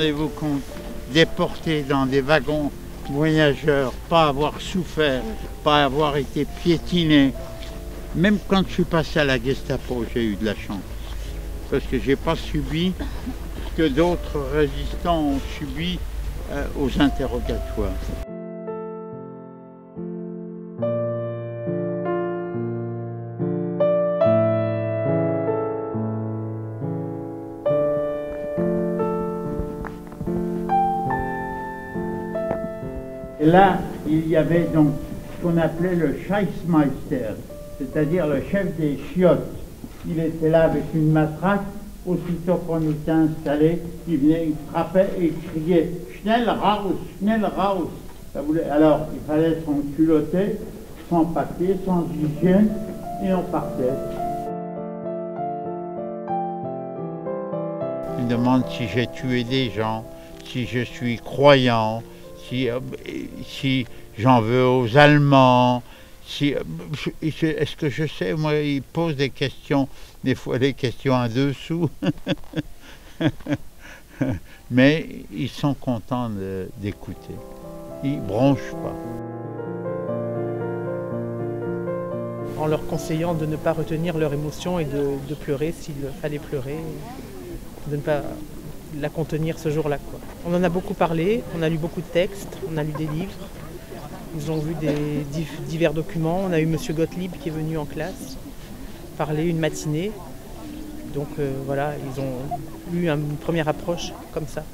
rendez-vous compte, déporté dans des wagons voyageurs, pas avoir souffert, pas avoir été piétiné. Même quand je suis passé à la Gestapo, j'ai eu de la chance. Parce que je n'ai pas subi ce que d'autres résistants ont subi aux interrogatoires. Et là, il y avait donc ce qu'on appelait le Scheissmeister, c'est-à-dire le chef des chiottes. Il était là avec une matraque, aussitôt qu'on était installé, il venait, il frappait et il criait « Schnell raus, schnell raus ». Alors, il fallait s'en culotter, sans papier, sans hygiène, et on partait. Il me demande si j'ai tué des gens, si je suis croyant, si j'en veux aux Allemands, est-ce que je sais, moi, ils posent des questions, des fois des questions en dessous, mais ils sont contents d'écouter, ils ne bronchent pas. En leur conseillant de ne pas retenir leur émotion et de pleurer s'il fallait pleurer, de ne pas la contenir ce jour-là, quoi. On en a beaucoup parlé, on a lu beaucoup de textes, on a lu des livres, ils ont vu divers documents. On a eu M. Gottlieb qui est venu en classe parler une matinée. Donc voilà, ils ont eu une première approche comme ça.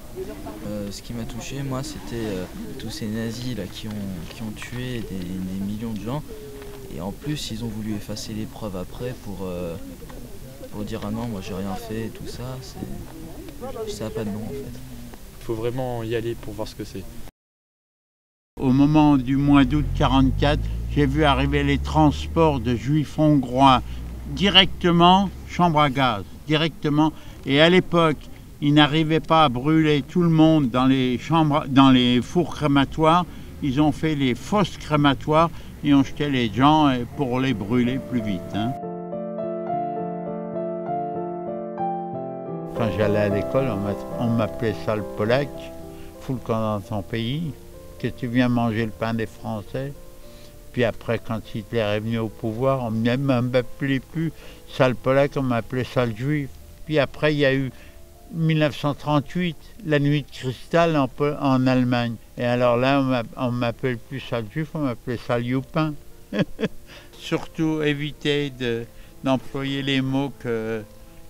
Ce qui m'a touché, moi, c'était tous ces nazis là, qui ont tué des millions de gens. Et en plus, ils ont voulu effacer les preuves après pour dire « Ah non, moi j'ai rien fait » et tout ça. Ça n'a pas de nom en fait. Il faut vraiment y aller pour voir ce que c'est. Au moment du mois d'août 1944, j'ai vu arriver les transports de juifs hongrois directement, chambre à gaz, directement. Et à l'époque, ils n'arrivaient pas à brûler tout le monde dans les fours crématoires. Ils ont fait les fosses crématoires et ont jeté les gens pour les brûler plus vite. Hein. Quand j'allais à l'école, on m'appelait sale polac, fous le camp dans ton pays, que tu viens manger le pain des Français. Puis après, quand Hitler est venu au pouvoir, on ne m'appelait plus sale polac, on m'appelait sale juif. Puis après, il y a eu 1938, la nuit de cristal en Allemagne. Et alors là, on ne m'appelle plus sale juif, on m'appelait sale youpin. Surtout éviter d'employer les mots que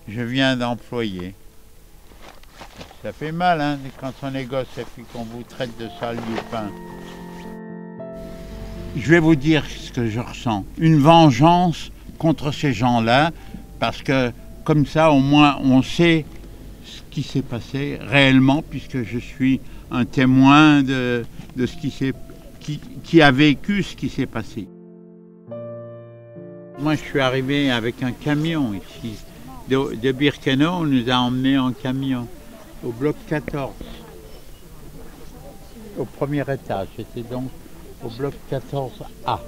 je viens d'employer. Ça fait mal, hein, quand on est gosse et puis qu'on vous traite de sale youpin. Je vais vous dire ce que je ressens. Une vengeance contre ces gens-là, parce que comme ça, au moins, on sait ce qui s'est passé réellement, puisque je suis un témoin de ce qui a vécu ce qui s'est passé. Moi, je suis arrivé avec un camion ici. De Birkenau, on nous a emmenés en camion au bloc 14, au premier étage. J'étais donc au bloc 14A.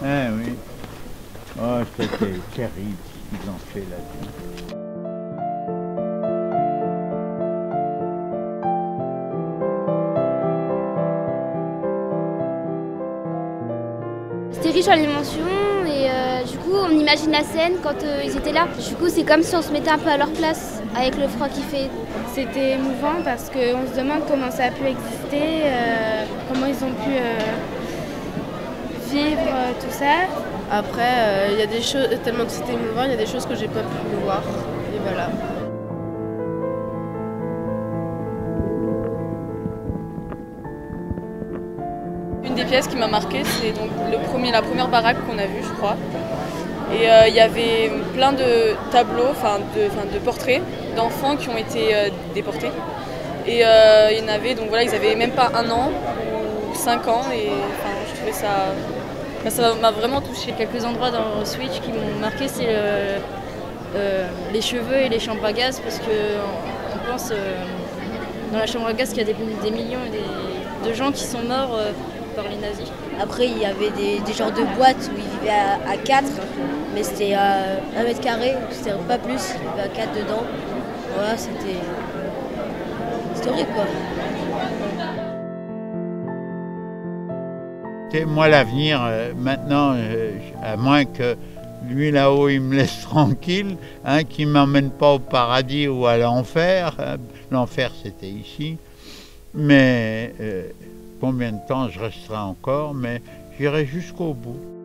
Eh oui, oh, c'était terrible ce qu'ils ont fait là-dessus. C'était riche en émotions et du coup on imagine la scène quand ils étaient là. Du coup c'est comme si on se mettait un peu à leur place avec le froid qu'il fait. C'était émouvant parce qu'on se demande comment ça a pu exister, comment ils ont pu vivre tout ça. Après il y a des choses, tellement que c'était émouvant, il y a des choses que j'ai pas pu voir et voilà. Une des pièces qui m'a marquée, c'est donc la première baraque qu'on a vue, je crois. Et il y avait plein de tableaux, de portraits d'enfants qui ont été déportés. Et il y en avait, donc voilà, ils avaient même pas 1 an ou 5 ans. Et je trouvais ça m'a vraiment touchée. Quelques endroits dans Switch qui m'ont marqué, c'est les cheveux et les chambres à gaz, parce qu'on pense dans la chambre à gaz qu'il y a des millions de gens qui sont morts par les nazis. Après, il y avait des genres de boîtes où ils vivaient à 4, mais c'était à 1 mètre carré, c'était pas plus, il y avait à 4 dedans. Voilà, c'était horrible quoi. Et moi, l'avenir, maintenant, à moins que lui là-haut, il me laisse tranquille, qu'il ne m'emmène pas au paradis ou à l'enfer. L'enfer, c'était ici. Mais combien de temps je resterai encore, mais j'irai jusqu'au bout.